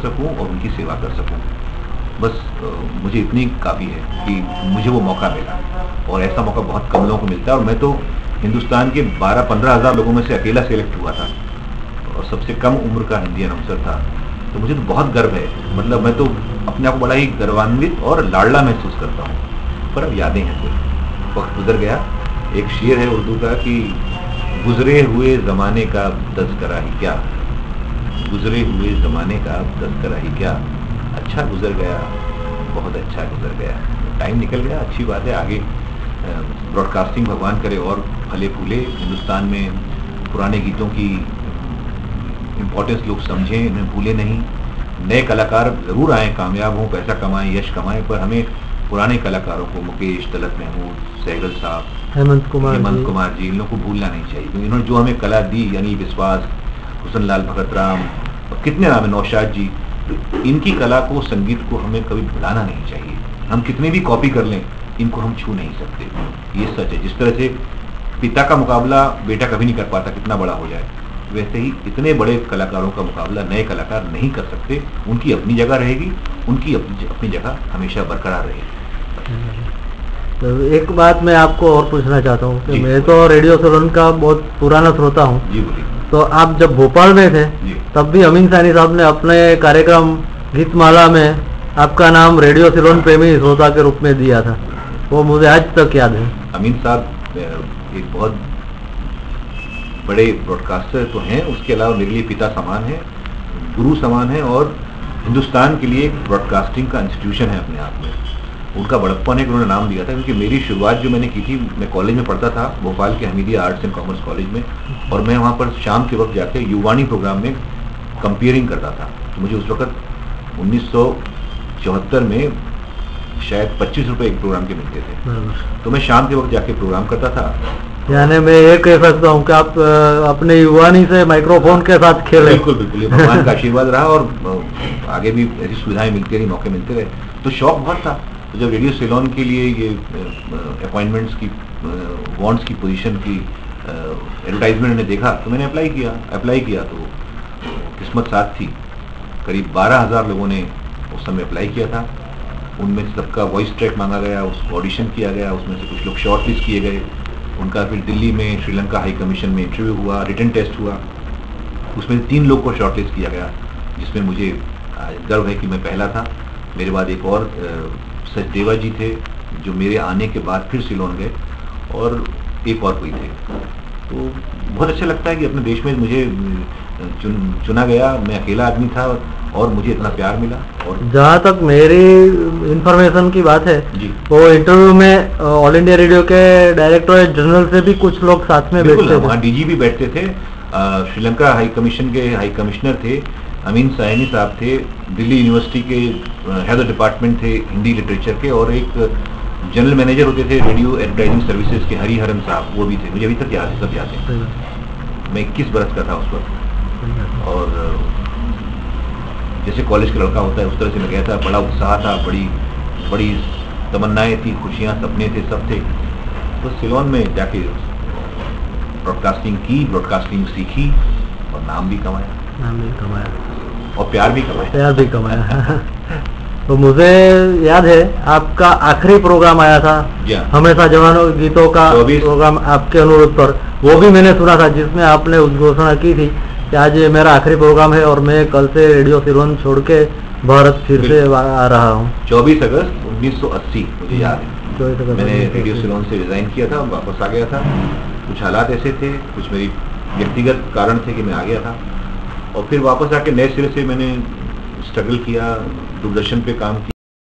सकूं और उनकी सेवा कर सकूं। बस मुझे इतनी काफ़ी है कि मुझे वो मौका मिला, और ऐसा मौका बहुत कम लोगों को मिलता है। और मैं तो हिंदुस्तान के 12-15 हज़ार लोगों में से अकेला सेलेक्ट हुआ था और सबसे कम उम्र का हिंदी अनाउंसर था। तो मुझे तो बहुत गर्व है, मतलब मैं तो अपने आप को बड़ा ही गर्वान्वित और लाडला महसूस करता हूँ। पर अब यादें हैं, कोई वक्त गुजर गया। एक शेर है उर्दू का कि गुजरे हुए ज़माने का तज़किरा ही क्या, गुजरे हुए ज़माने का तज़किरा ही क्या, अच्छा गुजर गया, बहुत अच्छा गुजर गया। टाइम निकल गया, अच्छी बात है। आगे ब्रॉडकास्टिंग भगवान करे और फले फूले। हिंदुस्तान में पुराने गीतों की इम्पोर्टेंस लोग समझें, इन्हें भूले नहीं। नए कलाकार ज़रूर आएँ, कामयाब हों, पैसा कमाएं, यश कमाएं, पर हमें पुराने कलाकारों को, मुकेश, तलत महमूद, सहगल साहब, हेमंत कुमार जी, इन लोगों को भूलना नहीं चाहिए, क्योंकि इन्होंने जो हमें कला दी, यानी विश्वास, हुसन लाल भगत राम और कितने नाम है, नौशाद जी, तो इनकी कला को, संगीत को हमें कभी भुलाना नहीं चाहिए। हम कितने भी कॉपी कर लें, इनको हम छू नहीं सकते, ये सच है। जिस तरह से पिता का मुकाबला बेटा कभी नहीं कर पाता, कितना बड़ा हो जाए, वैसे ही इतने बड़े कलाकारों का मुकाबला नए कलाकार नहीं कर सकते। उनकी अपनी जगह रहेगी, उनकी अपनी जगह हमेशा बरकरार रहेगी। तो एक बात मैं आपको और पूछना चाहता हूँ कि मैं तो रेडियो सिलोन का बहुत पुराना श्रोता हूँ। जी बोलिए। तो आप जब भोपाल में थे तब भी अमीन साहनी साहब ने अपने कार्यक्रम गीतमाला में आपका नाम रेडियो सिलोन प्रेमी श्रोता के रूप में दिया था, वो मुझे आज तक याद है। अमीन साहब एक बहुत बड़े ब्रॉडकास्टर तो हैं, उसके अलावा मेरे लिए पिता समान है, गुरु समान है, और हिंदुस्तान के लिए एक ब्रॉडकास्टिंग का इंस्टीट्यूशन है अपने आप में। उनका बड़प्पन है कि उन्होंने नाम दिया था, क्योंकि मेरी शुरुआत जो मैंने की थी, मैं कॉलेज में पढ़ता था, भोपाल के Hamidia arts and commerce college में, और मैं वहाँ पर शाम के वक्त जाके युवाणी प्रोग्राम में कंपेयरिंग करता था। तो मुझे उस वक्त 1974 में शायद 25 रुपये एक प्रोग्राम के मिलते थे, तो मैं शाम के वक्त जाके प्रोग्राम करता था। यानी मैं ये कह सकता हूँ कि आप अपने युवानी से माइक्रोफोन के साथ खेले। बिल्कुल बिल्कुल, ये भगवान का आशीर्वाद रहा, और आगे भी ऐसी सुविधाएं मिलती रही, मौके मिलते रहे, तो शौक बहुत था। तो जब रेडियो सिलोन के लिए ये अपॉइंटमेंट्स की, वांट्स की पोजीशन की एडवर्टाइजमेंट ने देखा, तो मैंने अप्लाई किया तो किस्मत साथ थी। करीब 12,000 लोगों ने उस समय अप्लाई किया था। उनमें सबका वॉइस ट्रैक मांगा गया, उसको ऑडिशन किया गया, उसमें से कुछ लोग शॉर्ट लिस्ट किए गए। उनका फिर दिल्ली में श्रीलंका हाई कमीशन में इंटरव्यू हुआ, रिटन टेस्ट हुआ, उसमें 3 लोग को शॉर्ट लिस्ट किया गया, जिसमें मुझे गर्व है कि मैं पहला था। मेरे बाद एक और सचदेवा जी थे, जो मेरे आने के बाद फिर सिलोन गए, और एक और कोई थे। तो बहुत अच्छा लगता है कि अपने देश में मुझे चुना गया। मैं अकेला आदमी था और मुझे इतना प्यार मिला। और जहाँ तक मेरी इंफॉर्मेशन की बात है जी, वो इंटरव्यू में ऑल इंडिया रेडियो के डायरेक्टर जनरल से भी कुछ लोग साथ में बैठते थे। वहाँ डीजी भी बैठते थे। श्रीलंका हाई कमीशन के हाई कमिश्नर थे, अमीन साहनी साहब थे। दिल्ली यूनिवर्सिटी के हेड ऑफ डिपार्टमेंट थे हिंदी लिटरेचर के, और एक जनरल मैनेजर होते थे रेडियो एडवर्टाइजिंग सर्विसेज के, हरिहरन साहब, वो भी थे। मुझे अभी तक याद है, सब याद है। मैं 21 बरस का था उस वक्त, और जैसे कॉलेज का लड़का होता है उस तरह से मैं गया था। बड़ा उत्साह था, बड़ी तमन्नाएं थी, खुशियाँ, सपने थे, सब थे। तो सिलोन में जाके ब्रॉडकास्टिंग की, ब्रॉडकास्टिंग सीखी, और नाम भी कमाया और प्यार भी कमाया। तो मुझे याद है आपका आखिरी प्रोग्राम आया था, हमेशा जवानों गीतों का प्रोग्राम आपके अनुरोध पर, वो भी मैंने सुना था, जिसमें आपने घोषणा की थी कि आज ये मेरा आखिरी प्रोग्राम है और मैं कल से रेडियो सिलोन छोड़ के भारत फिर से आ रहा हूँ। 24 अगस्त 1980 मुझे याद है, मैंने रेडियो सिलोन से रिजाइन किया था, वापस आ गया था। कुछ हालात ऐसे थे, कुछ मेरी व्यक्तिगत कारण थे कि मैं आ गया था, और फिर वापस आके नए सिरे से मैंने स्ट्रगल किया, दूरदर्शन पे काम किया।